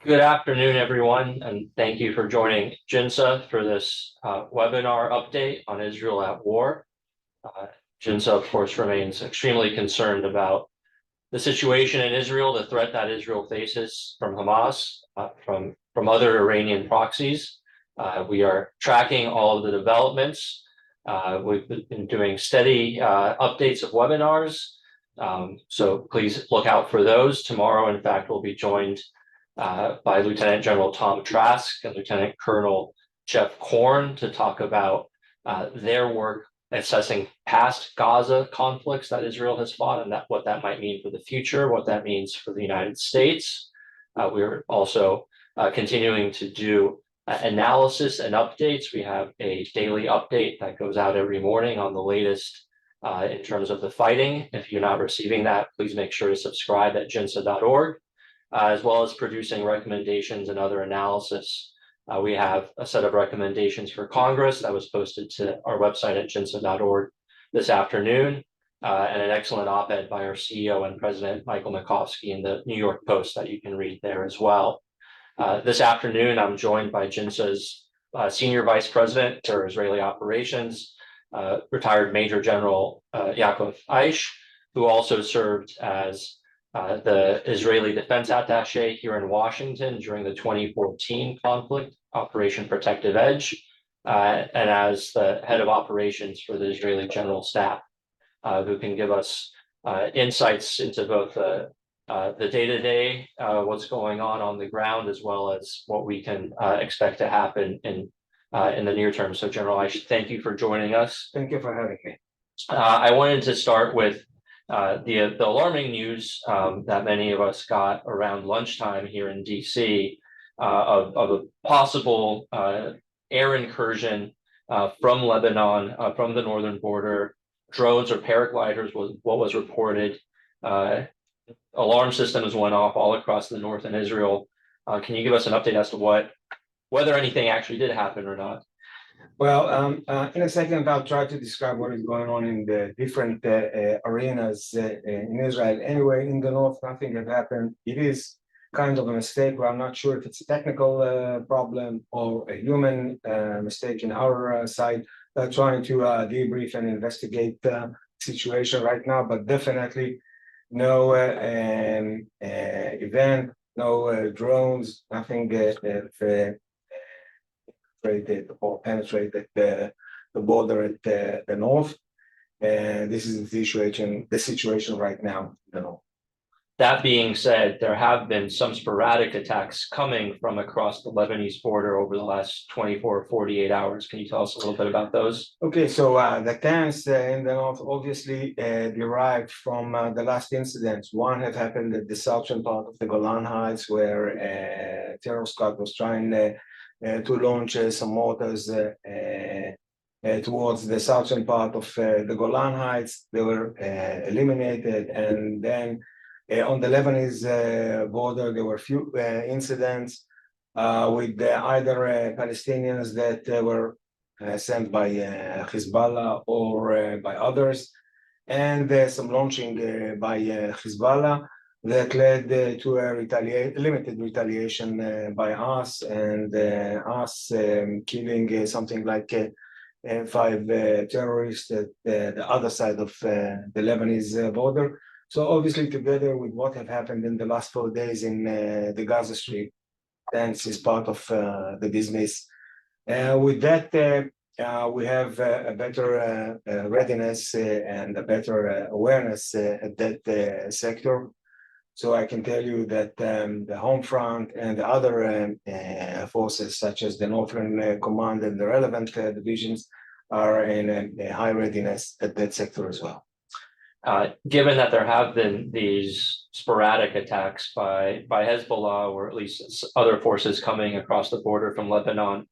Good afternoon, everyone, and thank you for joining JINSA for this webinar update on Israel at war. JINSA, of course, remains extremely concerned about the situation in Israel, the threat that Israel faces from Hamas, from other Iranian proxies. We are tracking all of the developments. We've been doing steady updates of webinars, so please look out for those. Tomorrow, in fact, we'll be joined by Lieutenant General Tom Trask and Lieutenant Colonel Jeff Korn to talk about their work assessing past Gaza conflicts that Israel has fought and what that might mean for the future, what that means for the United States. We're also continuing to do analysis and updates. We have a daily update that goes out every morning on the latest in terms of the fighting. If you're not receiving that, please make sure to subscribe at jinsa.org. As well as producing recommendations and other analysis. We have a set of recommendations for Congress that was posted to our website at jinsa.org this afternoon, and an excellent op-ed by our CEO and President Michael Makovsky in the New York Post that you can read there as well. This afternoon, I'm joined by JINSA's Senior Vice President for Israeli Operations, retired Major General Yaakov Aish, who also served as the Israeli Defense Attaché here in Washington during the 2014 conflict, Operation Protective Edge, and as the head of operations for the Israeli General Staff, who can give us insights into both the day-to-day, what's going on the ground, as well as what we can expect to happen in the near term. So, General Aish, thank you for joining us. Thank you for having me. I wanted to start with the alarming news that many of us got around lunchtime here in DC of a possible air incursion from Lebanon, from the northern border. Drones or paragliders was what was reported. Alarm systems went off all across the north in Israel. Can you give us an update as to whether anything actually did happen or not? Well, in a second, I'll try to describe what is going on in the different arenas in Israel. Anyway, in the north, nothing had happened. It is kind of a mistake, but I'm not sure if it's a technical problem or a human mistake in our side. Trying to debrief and investigate the situation right now, but definitely no event, no drones, nothing or penetrated the border at the north. And this is the situation right now. That being said, there have been some sporadic attacks coming from across the Lebanese border over the last 24 or 48 hours. Can you tell us a little bit about those? Okay, so the attacks in the north obviously derived from the last incidents. One had happened at the southern part of the Golan Heights, where a terror squad was trying to launch some mortars towards the southern part of the Golan Heights. They were eliminated, and then on the Lebanese border, there were few incidents with either Palestinians that were sent by Hezbollah or by others, and some launching by Hezbollah that led to a limited retaliation by us, and us killing something like 5 terrorists at the other side of the Lebanese border. So obviously, together with what have happened in the last 4 days in the Gaza Strip, Deterrence is part of the business. With that, we have a better readiness and a better awareness at that sector. So I can tell you that the home front and the other forces, such as the Northern Command and the relevant divisions, are in a high readiness at that sector as well. Given that there have been these sporadic attacks by Hezbollah, or at least other forces coming across the border from Lebanon,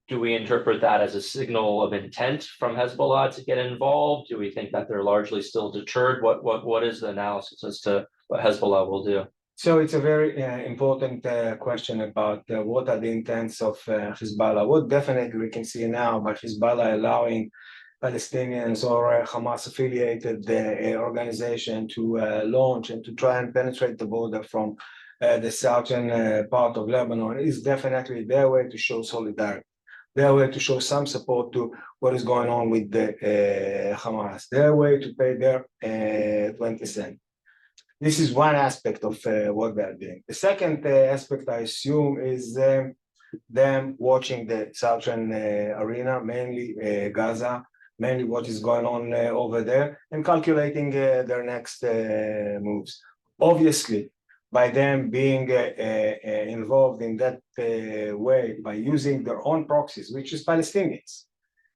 do we interpret that as a signal of intent from Hezbollah to get involved? Do we think that they're largely still deterred? What is the analysis as to what Hezbollah will do? So it's a very important question about what are the intents of Hezbollah. What definitely we can see now by Hezbollah allowing Palestinians or Hamas-affiliated organization to launch and to try and penetrate the border from the southern part of Lebanon is definitely their way to show solidarity, their way to show some support to what is going on with the Hamas, their way to pay their 20 cents. This is one aspect of what they're doing. The second aspect, I assume, is them watching the southern arena, mainly Gaza, mainly what is going on over there, and calculating their next moves. Obviously, by them being involved in that way, by using their own proxies, which is Palestinians,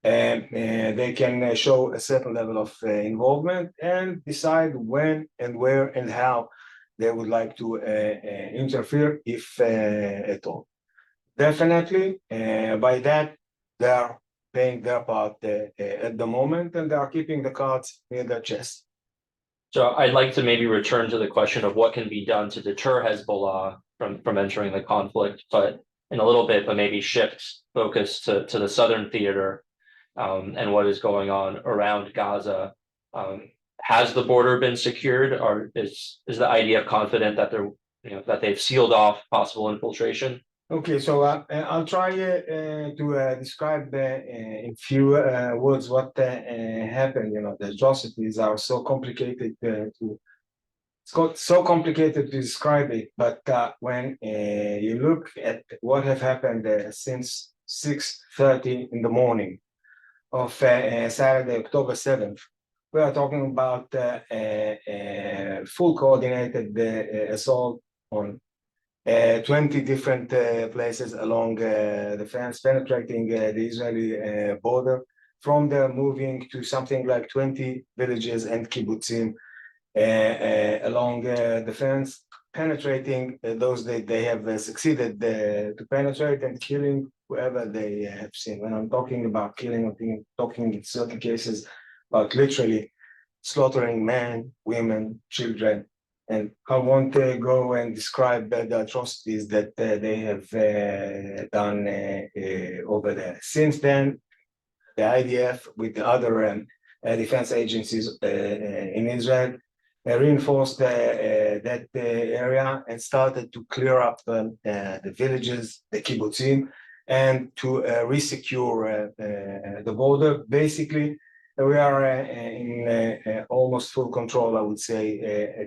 they can show a certain level of involvement and decide when and where and how they would like to interfere, if at all. Definitely, by that, they are playing their part at the moment, and they are keeping the cards near their chest. So I'd like to maybe return to the question of what can be done to deter Hezbollah from entering the conflict, but in a little bit, but maybe shift focus to the southern theater and what is going on around Gaza. Has the border been secured, or is the IDF confident that that they've sealed off possible infiltration? Okay, so I'll try to describe in few words what happened. The atrocities are so complicated to describe it. But when you look at what have happened since 6:30 in the morning of Saturday, October 7th, we are talking about full coordinated assault on 20 different places along the fence, penetrating the Israeli border, from there moving to something like 20 villages and kibbutzim along the fence, penetrating those that they have succeeded to penetrate, and killing whoever they have seen. When I'm talking about killing, I'm talking in certain cases about literally slaughtering men, women, children. And I won't go and describe the atrocities that they have done over there. Since then, the IDF, with the other defense agencies in Israel, reinforced that area and started to clear up the villages, the kibbutzim, and to resecure the border. Basically, we are in almost full control, I would say,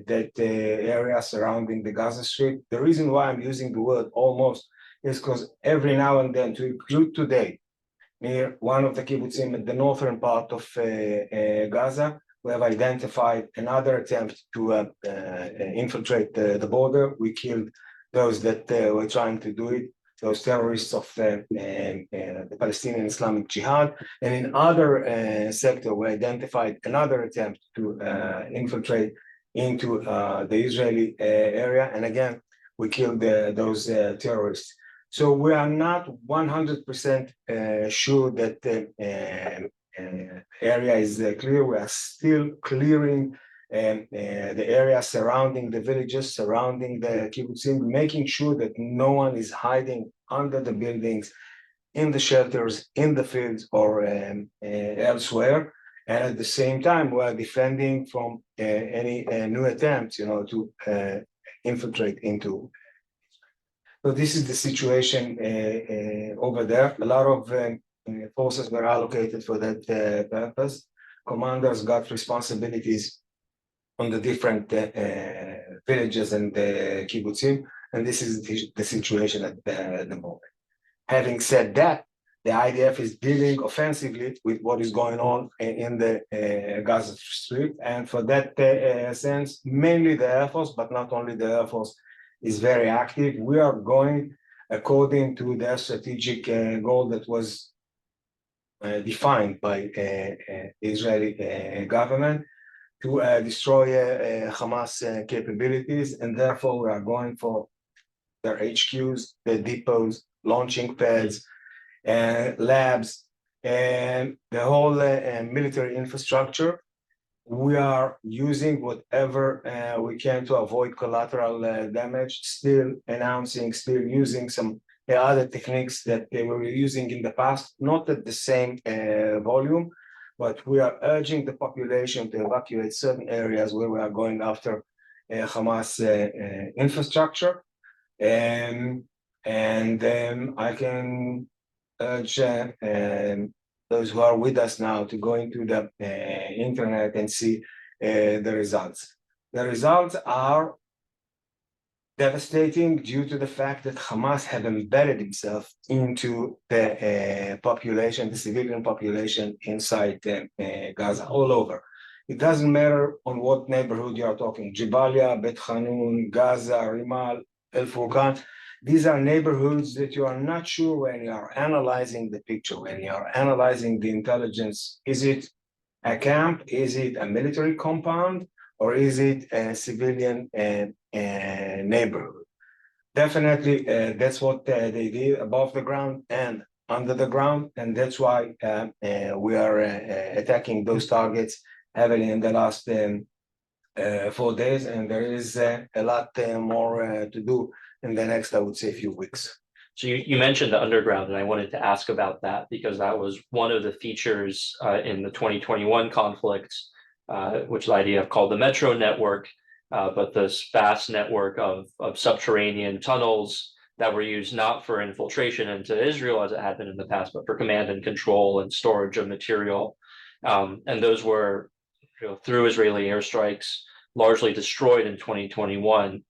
that area surrounding the Gaza Strip. The reason why I'm using the word almost is because every now and then, to include today, near one of the kibbutzim at the northern part of Gaza, we have identified another attempt to infiltrate the border. We killed those that were trying to do it, those terrorists of the Palestinian Islamic Jihad. And in other sector, we identified another attempt to infiltrate into the Israeli area. And again, we killed those terrorists. So we are not 100% sure that the area is clear. We are still clearing the area surrounding the villages, surrounding the kibbutzim, making sure that no one is hiding under the buildings, in the shelters, in the fields, or elsewhere. And at the same time, we are defending from any new attempts, to infiltrate into. So this is the situation over there. A lot of forces were allocated for that purpose. Commanders got responsibilities on the different villages and kibbutzim, and this is the situation at the moment. Having said that, the IDF is dealing offensively with what is going on in the Gaza Strip, and for that sense, mainly the Air Force, but not only the Air Force, is very active. We are going according to their strategic goal that was defined by Israeli government, to destroy Hamas capabilities, and therefore we are going for their HQs, the depots, launching pads, labs, and the whole military infrastructure. We are using whatever we can to avoid collateral damage, still using some other techniques that they were using in the past, not at the same volume, but we are urging the population to evacuate certain areas where we are going after Hamas infrastructure. And I can urge those who are with us now to go into the internet and see the results. The results are devastating due to the fact that Hamas have embedded himself into the population, the civilian population inside Gaza, all over. It doesn't matter on what neighborhood you are talking, Jabalia, Bet Hanun, Gaza, Rimal, El Furqan. These are neighborhoods that you are not sure when you are analyzing the picture, when you are analyzing the intelligence. Is it a camp? Is it a military compound? Or is it a civilian neighborhood? Definitely, that's what they did above the ground and under the ground, and that's why we are attacking those targets heavily in the last 4 days, and there is a lot more to do in the next, I would say, few weeks. So you mentioned the underground, and I wanted to ask about that because that was one of the features in the 2021 conflict, which the IDF called the Metro Network, but this vast network of subterranean tunnels that were used not for infiltration into Israel as it had been in the past, but for command and control and storage of material. And those were, through Israeli airstrikes, largely destroyed in 2021.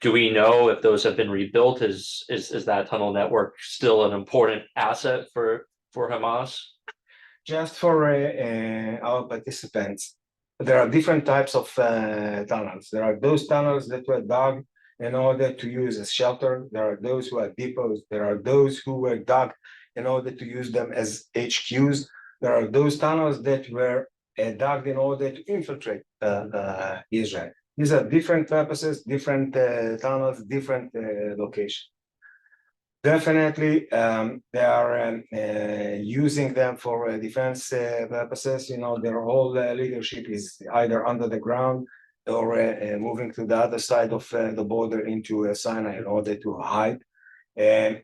Do we know if those have been rebuilt? Is that tunnel network still an important asset for Hamas? Just for our participants, there are different types of tunnels. There are those tunnels that were dug in order to use as shelter. There are those who are depots. There are those who were dug in order to use them as HQs. There are those tunnels that were dug in order to infiltrate Israel. These are different purposes, different tunnels, different locations. Definitely, they are using them for defense purposes. Their whole leadership is either under the ground or moving to the other side of the border into Sinai in order to hide. And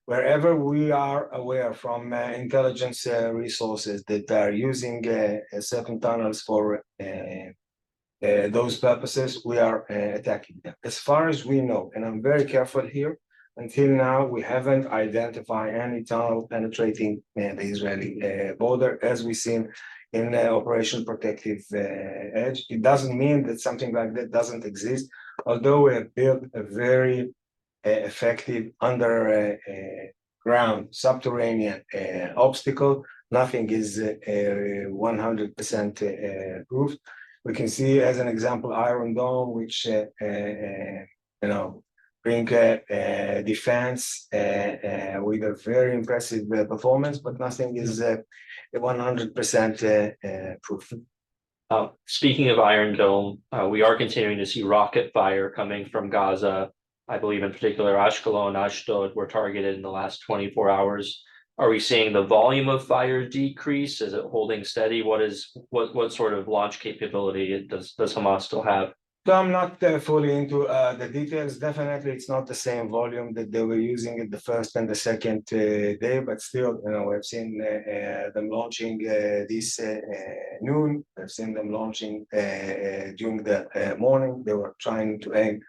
wherever we are aware from intelligence resources that are using certain tunnels for those purposes, we are attacking them. As far as we know, and I'm very careful here, until now, we haven't identified any tunnel penetrating the Israeli border, as we've seen in Operation Protective Edge. It doesn't mean that something like that doesn't exist, although we have built a very effective underground subterranean obstacle. Nothing is 100% proof. We can see, as an example, Iron Dome, which bring defense with a very impressive performance, but nothing is 100% proof. Speaking of Iron Dome, we are continuing to see rocket fire coming from Gaza. I believe in particular Ashkelon, Ashdod were targeted in the last 24 hours. Are we seeing the volume of fire decrease? Is it holding steady? What sort of launch capability does Hamas still have? So I'm not fully into the details. Definitely, it's not the same volume that they were using it the first and the second day, but still, we've seen them launching this noon. We've seen them launching during the morning. They were trying to aim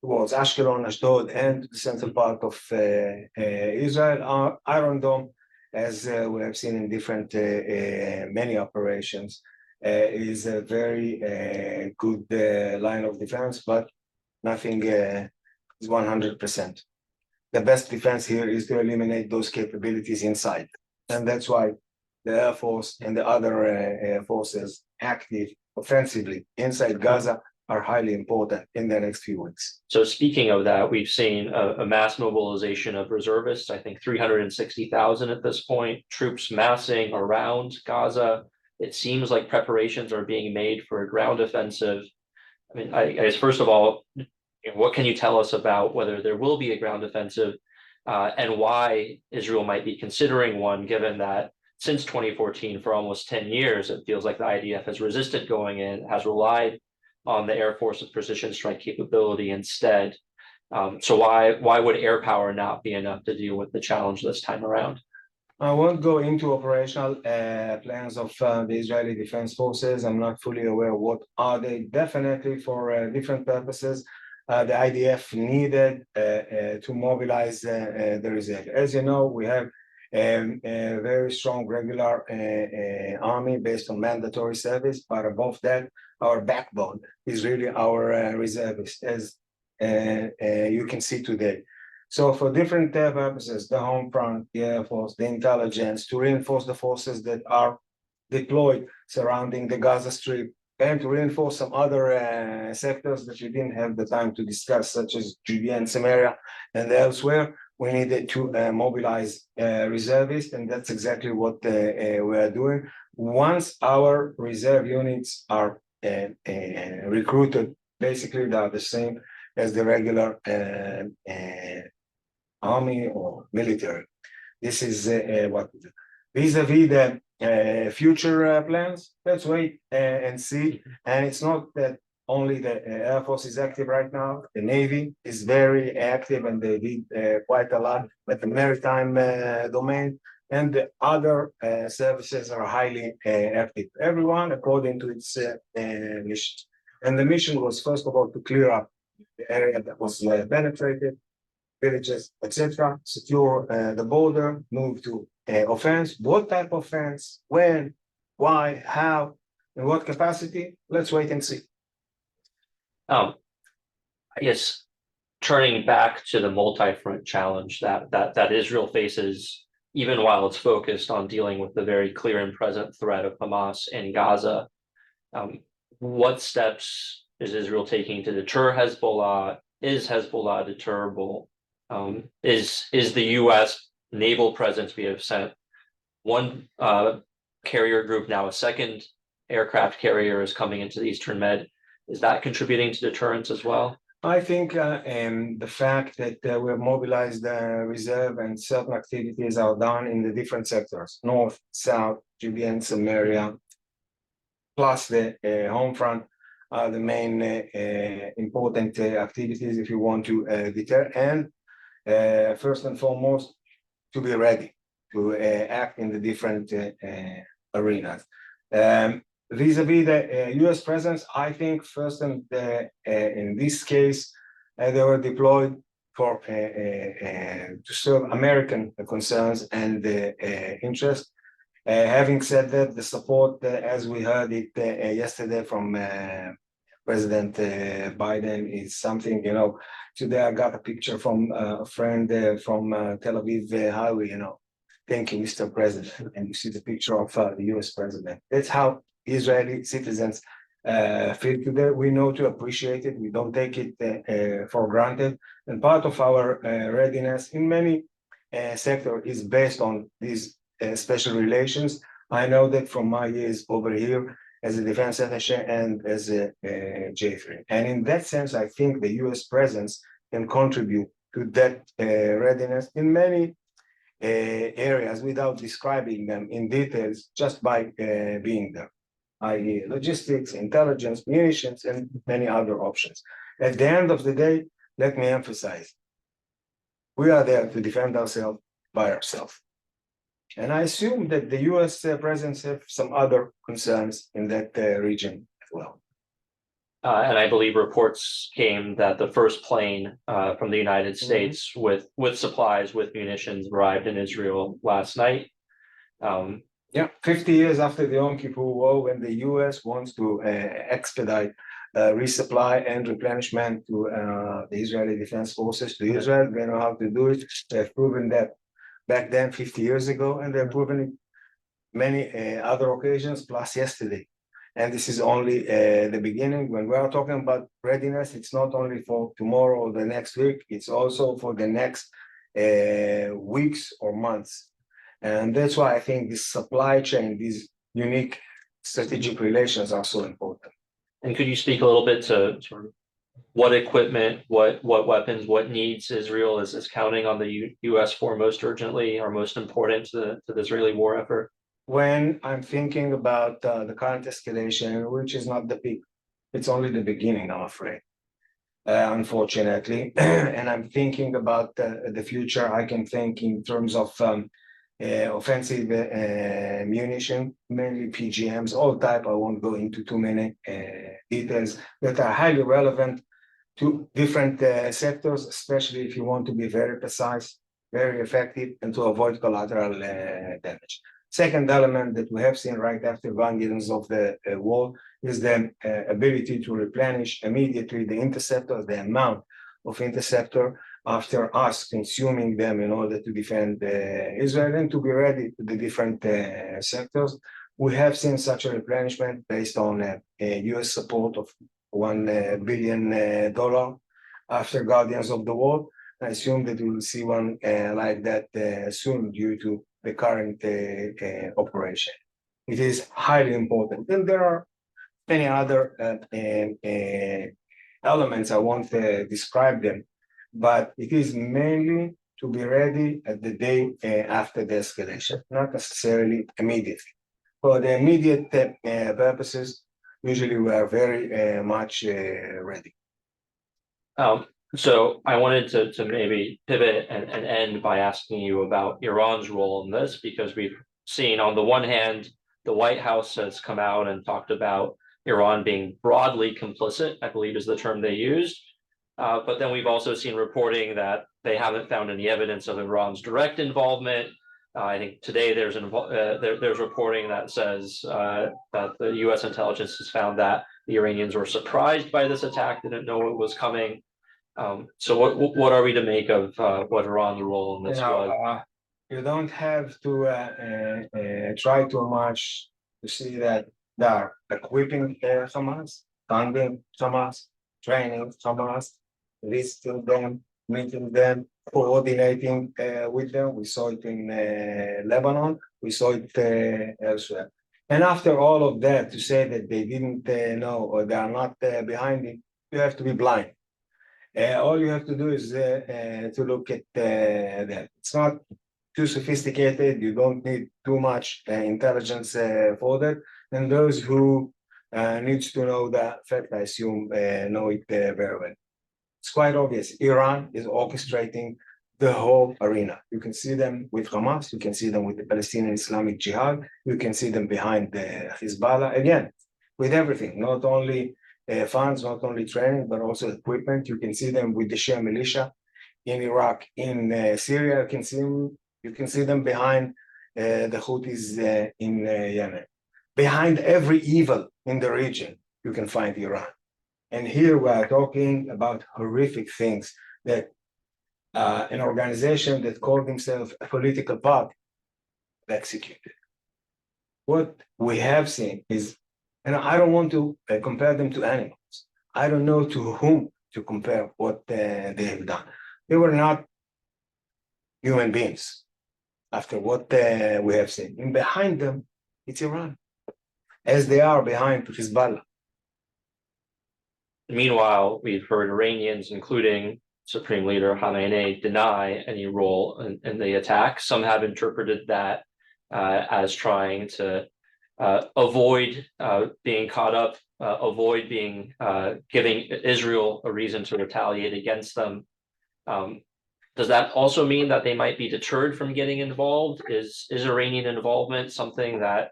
towards Ashkelon, Ashdod, and the central part of Israel. Iron Dome, as we have seen in different many operations, is a very good line of defense, but nothing is 100%. The best defense here is to eliminate those capabilities inside. And that's why the Air Force and the other forces active offensively inside Gaza are highly important in the next few weeks. So speaking of that, we've seen a mass mobilization of reservists, I think 360,000 at this point, troops massing around Gaza. It seems like preparations are being made for a ground offensive. I mean, I guess, first of all, what can you tell us about whether there will be a ground offensive and why Israel might be considering one, given that since 2014, for almost 10 years, it feels like the IDF has resisted going in, has relied on the Air Force's precision strike capability instead. So why would air power not be enough to deal with the challenge this time around? I won't go into operational plans of the Israeli Defense Forces. I'm not fully aware what are they. Definitely for different purposes. The IDF needed to mobilize the reserve. As you know, we have a very strong regular army based on mandatory service, but above that, our backbone is really our reservists, as you can see today. So for different purposes, the home front, the Air Force, the intelligence, to reinforce the forces that are deployed surrounding the Gaza Strip, and to reinforce some other sectors that we didn't have the time to discuss, such as Judea and Samaria and elsewhere. We needed to mobilize reservists, and that's exactly what we are doing. Once our reserve units are recruited, basically they are the same as the regular army or military. This is what vis-a-vis the future plans. Let's wait and see. And it's not that only the Air Force is active right now. The Navy is very active, and they did quite a lot with the maritime domain. And the other services are highly active. Everyone according to its mission. And the mission was first of all to clear up the area that was penetrated, villages, etc., secure the border, move to offense. What type of offense, when, why, how, in what capacity? Let's wait and see. I guess turning back to the multi-front challenge that Israel faces, even while it's focused on dealing with the very clear and present threat of Hamas in Gaza, what steps is Israel taking to deter Hezbollah? Is Hezbollah deterrable? Is the U.S. naval presence? We have sent one carrier group, now a second aircraft carrier is coming into the Eastern Med. Is that contributing to deterrence as well? I think the fact that we have mobilized the reserve and certain activities are done in the different sectors, north, south, Judea and Samaria, plus the home front, are the main important activities if you want to deter. And first and foremost, to be ready to act in the different arenas. Vis-a-vis the U.S. presence, I think first and in this case, they were deployed for to serve American concerns and interests. Having said that, the support, as we heard it yesterday from President Biden, is something, you know. Today I got a picture from a friend from Tel Aviv highway, you know, thank you, Mr. President. And you see the picture of the US president. That's how Israeli citizens feel today. We know to appreciate it. We don't take it for granted. And part of our readiness in many sectors is based on these special relations. I know that from my years over here as a defense attaché and as a J3. And in that sense, I think the US presence can contribute to that readiness in many areas without describing them in details, just by being there, i.e. logistics, intelligence, munitions, and many other options. At the end of the day, let me emphasize, we are there to defend ourselves by ourselves. And I assume that the US presence have some other concerns in that region as well. And I believe reports came that the first plane from the United States with supplies, with munitions, arrived in Israel last night. Yeah, 50 years after the Yom Kippur War, when the US wants to expedite resupply and replenishment to the Israeli Defense Forces, to Israel, they know how to do it. They've proven that back then, 50 years ago, and they've proven it many other occasions, plus yesterday. And this is only the beginning. When we are talking about readiness, it's not only for tomorrow or the next week, it's also for the next weeks or months. And that's why I think this supply chain, these unique strategic relations are so important. And could you speak a little bit to sort of what equipment, what weapons, what needs Israel is counting on the U.S. for most urgently or most important to the Israeli war effort? When I'm thinking about the current escalation, which is not the peak, it's only the beginning, I'm afraid, unfortunately. And I'm thinking about the future. I can think in terms of offensive munition, mainly PGMs, all type. I won't go into too many details that are highly relevant to different sectors, especially if you want to be very precise, very effective, and to avoid collateral damage. Second element that we have seen right after 1 year of the war is the ability to replenish immediately the interceptors, the amount of interceptor after us consuming them in order to defend Israel and to be ready to the different sectors. We have seen such a replenishment based on US support of $1 billion after Guardians of the World. I assume that we will see one like that soon due to the current operation. It is highly important. And there are many other elements. I won't describe them, but it is mainly to be ready at the day after the escalation, not necessarily immediately. For the immediate purposes, usually we are very much ready. So I wanted to maybe pivot and end by asking you about Iran's role in this, because we've seen on the one hand, the White House has come out and talked about Iran being broadly complicit, I believe is the term they used. But then we've also seen reporting that they haven't found any evidence of Iran's direct involvement. I think today there's reporting that says that the U.S. intelligence has found that the Iranians were surprised by this attack, didn't know it was coming. So what are we to make of what Iran's role in this was? You don't have to try too much to see that they are equipping Hamas, funding Hamas, training Hamas, visiting them, meeting them, coordinating with them. We saw it in Lebanon. We saw it elsewhere. And after all of that, to say that they didn't know or they are not behind it, you have to be blind. All you have to do is to look at that. It's not too sophisticated. You don't need too much intelligence for that. And those who needs to know that fact, I assume, know it very well. It's quite obvious. Iran is orchestrating the whole arena. You can see them with Hamas. You can see them with the Palestinian Islamic Jihad. You can see them behind the Hezbollah. Again, with everything, not only funds, not only training, but also equipment. You can see them with the Shia militia in Iraq, in Syria. You can see them behind the Houthis in Yemen. Behind every evil in the region, you can find Iran. And here we are talking about horrific things that an organization that called themselves a political party executed. What we have seen is, and I don't want to compare them to animals. I don't know to whom to compare what they have done. They were not human beings after what we have seen. And behind them, it's Iran, as they are behind Hezbollah. Meanwhile, we've heard Iranians, including Supreme Leader Khamenei, deny any role in the attack. Some have interpreted that as trying to avoid being caught up, avoid being giving Israel a reason to retaliate against them. Does that also mean that they might be deterred from getting involved? Is Iranian involvement something that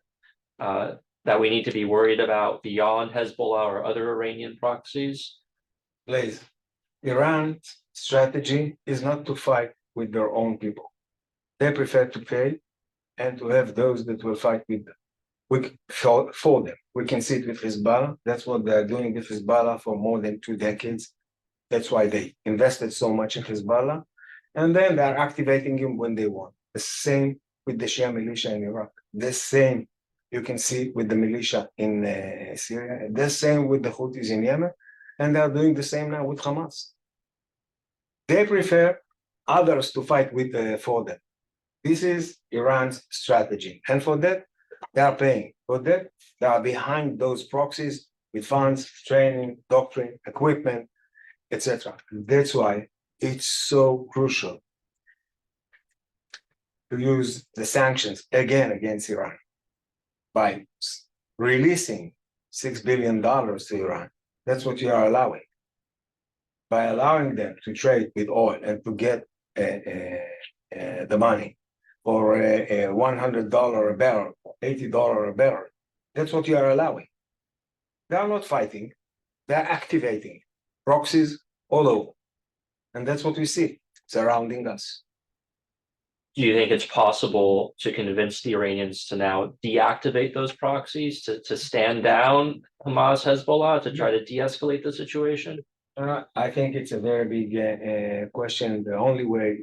that we need to be worried about beyond Hezbollah or other Iranian proxies? Please, Iran's strategy is not to fight with their own people. They prefer to pay and to have those that will fight with them. For them. We can see it with Hezbollah. That's what they're doing with Hezbollah for more than 2 decades. That's why they invested so much in Hezbollah. And then they're activating him when they want. The same with the Shia militia in Iraq. The same you can see with the militia in Syria. The same with the Houthis in Yemen. And they're doing the same now with Hamas. They prefer others to fight with for them. This is Iran's strategy. And for that, they are paying. For that, they are behind those proxies with funds, training, doctrine, equipment, etc. That's why it's so crucial to use the sanctions again against Iran by releasing $6 billion to Iran. That's what you are allowing. By allowing them to trade with oil and to get the money or a $100 a barrel, $80 a barrel. That's what you are allowing. They are not fighting, they are activating proxies all over. And that's what we see surrounding us. Do you think it's possible to convince the Iranians to now deactivate those proxies, to stand down Hamas, Hezbollah, to try to de-escalate the situation? I think it's a very big question. The only way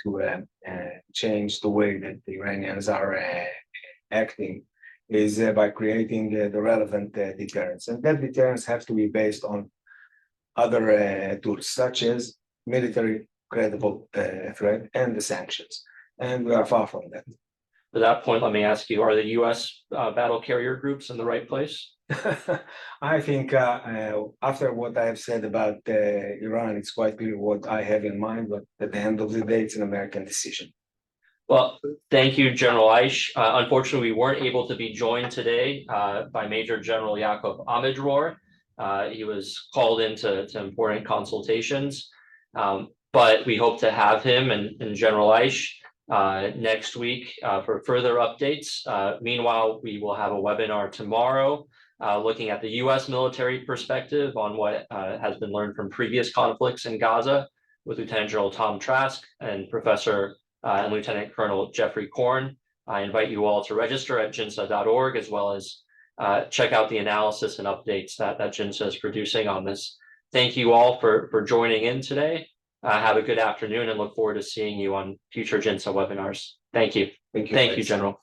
to change the way that the Iranians are acting is by creating the relevant deterrence. And that deterrence has to be based on other tools, such as military credible threat and the sanctions. And we are far from that. To that point, let me ask you, are the US battle carrier groups in the right place? I think after what I have said about Iran, it's quite clear what I have in mind, but at the end of the day, it's an American decision. Well, thank you, General Aish. Unfortunately, we weren't able to be joined today by Major General Yaakov Amidror. He was called into important consultations, but we hope to have him and General Aish next week for further updates. Meanwhile, we will have a webinar tomorrow looking at the US military perspective on what has been learned from previous conflicts in Gaza with Lieutenant General Tom Trask and Professor and Lieutenant Colonel Jeffrey Korn. I invite you all to register at jinsa.org, as well as check out the analysis and updates that JINSA is producing on this. Thank you all for joining in today. Have a good afternoon and look forward to seeing you on future JINSA webinars. Thank you. Thank you, General.